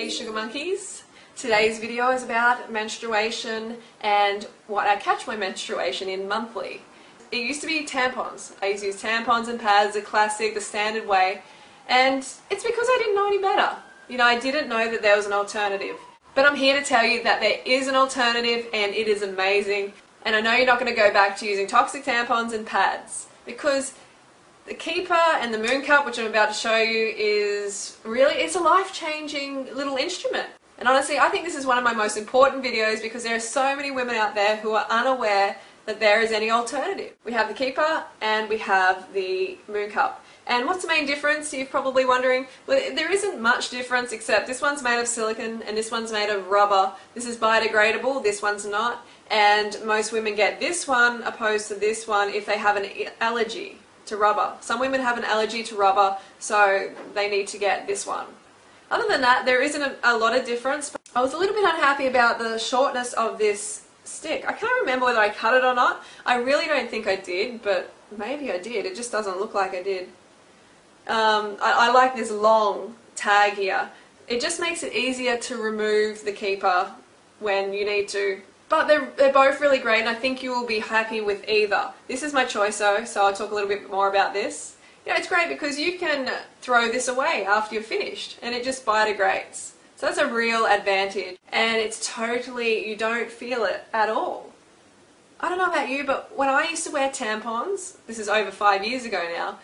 Hey Sugar Monkeys! Today's video is about menstruation and what I catch my menstruation in monthly. It used to be tampons. I used to use tampons and pads, the classic, the standard way, and it's because I didn't know any better. You know, I didn't know that there was an alternative. But I'm here to tell you that there is an alternative and it is amazing. And I know you're not going to go back to using toxic tampons and pads, because the Keeper and the Moon Cup, which I'm about to show you, is really, it's a life-changing little instrument. And honestly, I think this is one of my most important videos because there are so many women out there who are unaware that there is any alternative. We have the Keeper and we have the Moon Cup. And what's the main difference, you're probably wondering? Well, there isn't much difference, except this one's made of silicone and this one's made of rubber. This is biodegradable, this one's not. And most women get this one opposed to this one if they have an allergy to rubber. Some women have an allergy to rubber, so they need to get this one. Other than that, there isn't a lot of difference. But I was a little bit unhappy about the shortness of this stick. I can't remember whether I cut it or not. I really don't think I did, but maybe I did. It just doesn't look like I did. I like this long tag here. It just makes it easier to remove the Keeper when you need to. But they're both really great, and I think you will be happy with either. This is my choice though, so I'll talk a little bit more about this. You know, it's great because you can throw this away after you're finished and it just biodegrades. So that's a real advantage, and it's totally, you don't feel it at all. I don't know about you, but when I used to wear tampons, this is over 5 years ago now,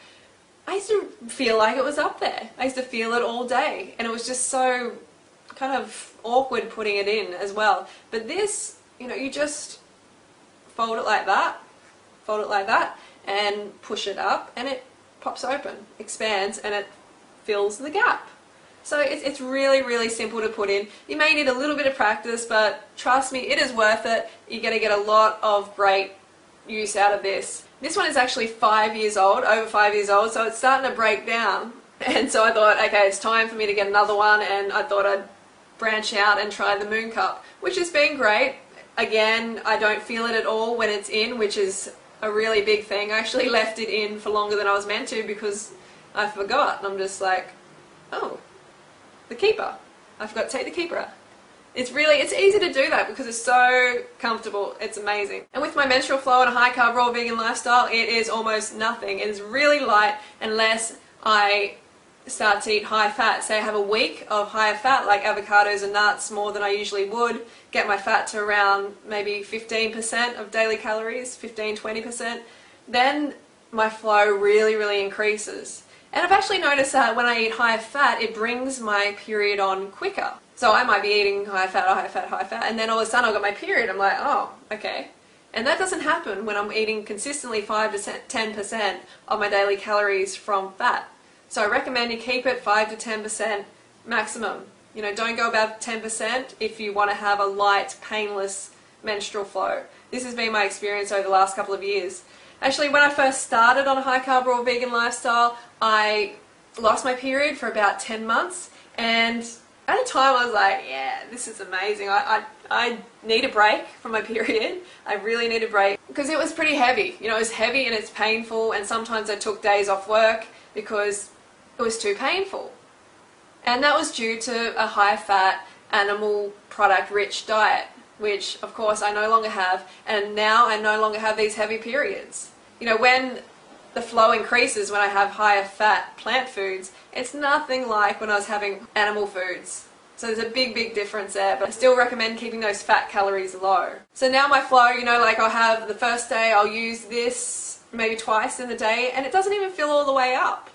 I used to feel like it was up there. I used to feel it all day, and it was just so kind of awkward putting it in as well. But this, you know, you just fold it like that, and push it up, and it pops open, expands, and it fills the gap. So it's really, really simple to put in. You may need a little bit of practice, but trust me, it is worth it. You're going to get a lot of great use out of this. This one is actually 5 years old, over 5 years old, so it's starting to break down. And so I thought, okay, it's time for me to get another one, and I thought I'd branch out and try the Moon Cup, which has been great. Again, I don't feel it at all when it's in, which is a really big thing. I actually left it in for longer than I was meant to because I forgot. And I'm just like, oh, the Keeper. I forgot to take the Keeper out. It's easy to do that because it's so comfortable. It's amazing. And with my menstrual flow and a high carb raw vegan lifestyle, it is almost nothing. It is really light unless I start to eat high fat. Say I have a week of higher fat like avocados and nuts more than I usually would, get my fat to around maybe 15% of daily calories, 15-20%, then my flow really, really increases. And I've actually noticed that when I eat higher fat, it brings my period on quicker. So I might be eating high fat, and then all of a sudden I've got my period. I'm like, oh, okay. And that doesn't happen when I'm eating consistently 5 to 10% of my daily calories from fat. So I recommend you keep it 5 to 10% maximum. You know, don't go above 10% if you want to have a light, painless menstrual flow. This has been my experience over the last couple of years. Actually, when I first started on a high carb raw vegan lifestyle, I lost my period for about 10 months, and at the time I was like, yeah, this is amazing. I need a break from my period. I really need a break because it was pretty heavy. You know, it was heavy and it's painful, and sometimes I took days off work because it was too painful. And that was due to a high-fat, animal product-rich diet, which, of course, I no longer have, and now I no longer have these heavy periods. You know, when the flow increases when I have higher-fat plant foods, it's nothing like when I was having animal foods. So there's a big, big difference there, but I still recommend keeping those fat calories low. So now my flow, you know, like I'll have the first day, I'll use this maybe twice in the day, and it doesn't even fill all the way up.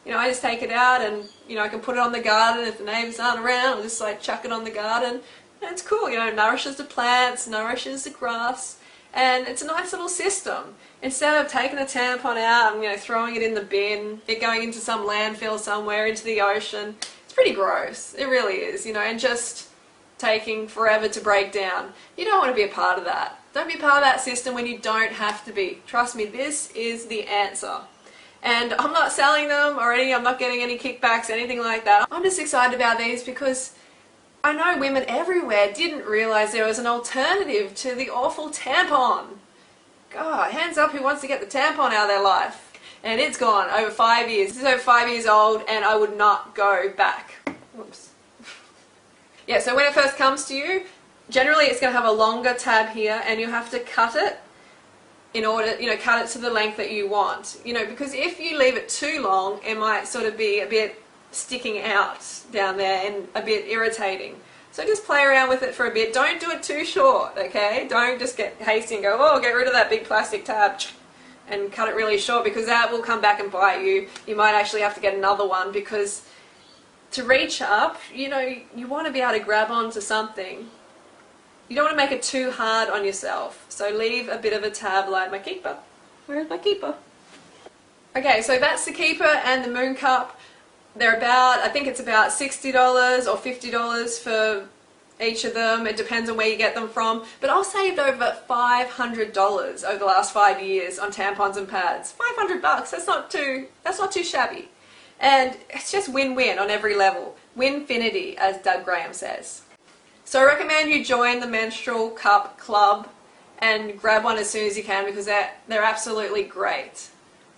You know, I just take it out and, you know, I can put it on the garden. If the neighbours aren't around, I'll just like chuck it on the garden. And it's cool, you know, it nourishes the plants, nourishes the grass, and it's a nice little system. Instead of taking a tampon out and, you know, throwing it in the bin, it going into some landfill somewhere, into the ocean, it's pretty gross. It really is, you know, and just taking forever to break down. You don't want to be a part of that. Don't be a part of that system when you don't have to be. Trust me, this is the answer. And I'm not selling them or I'm not getting any kickbacks, anything like that. I'm just excited about these because I know women everywhere didn't realise there was an alternative to the awful tampon. God, hands up who wants to get the tampon out of their life. And it's gone over 5 years. This is over 5 years old and I would not go back. Whoops. Yeah, so when it first comes to you, generally it's going to have a longer tab here, and you have to cut it in order, cut it to the length that you want. Because if you leave it too long, it might sort of be a bit sticking out down there and a bit irritating. So just play around with it for a bit. Don't do it too short, okay? Don't just get hasty and go, oh, get rid of that big plastic tab and cut it really short, because that will come back and bite you. You might actually have to get another one, because to reach up, you want to be able to grab onto something. You don't want to make it too hard on yourself. So leave a bit of a tab like my keeper. Where's my keeper? Okay, so that's the keeper and the moon cup. They're about, I think it's about $60 or $50 for each of them. It depends on where you get them from. But I've saved over $500 over the last 5 years on tampons and pads. $500, that's not too shabby. And it's just win-win on every level. Winfinity, as Doug Graham says. So I recommend you join the Menstrual Cup Club and grab one as soon as you can, because they're absolutely great.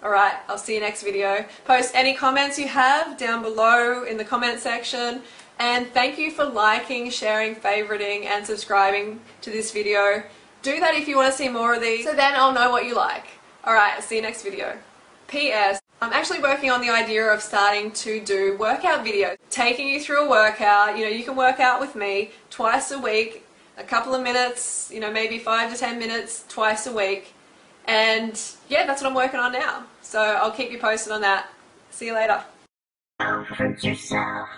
Alright, I'll see you next video. Post any comments you have down below in the comment section. And thank you for liking, sharing, favoriting and subscribing to this video. Do that if you want to see more of these, so then I'll know what you like. Alright, I'll see you next video. P.S. I'm actually working on the idea of starting to do workout videos, taking you through a workout. You can work out with me twice a week, a couple of minutes, maybe 5 to 10 minutes twice a week. And yeah, that's what I'm working on now. So I'll keep you posted on that. See you later. Don't hurt yourself.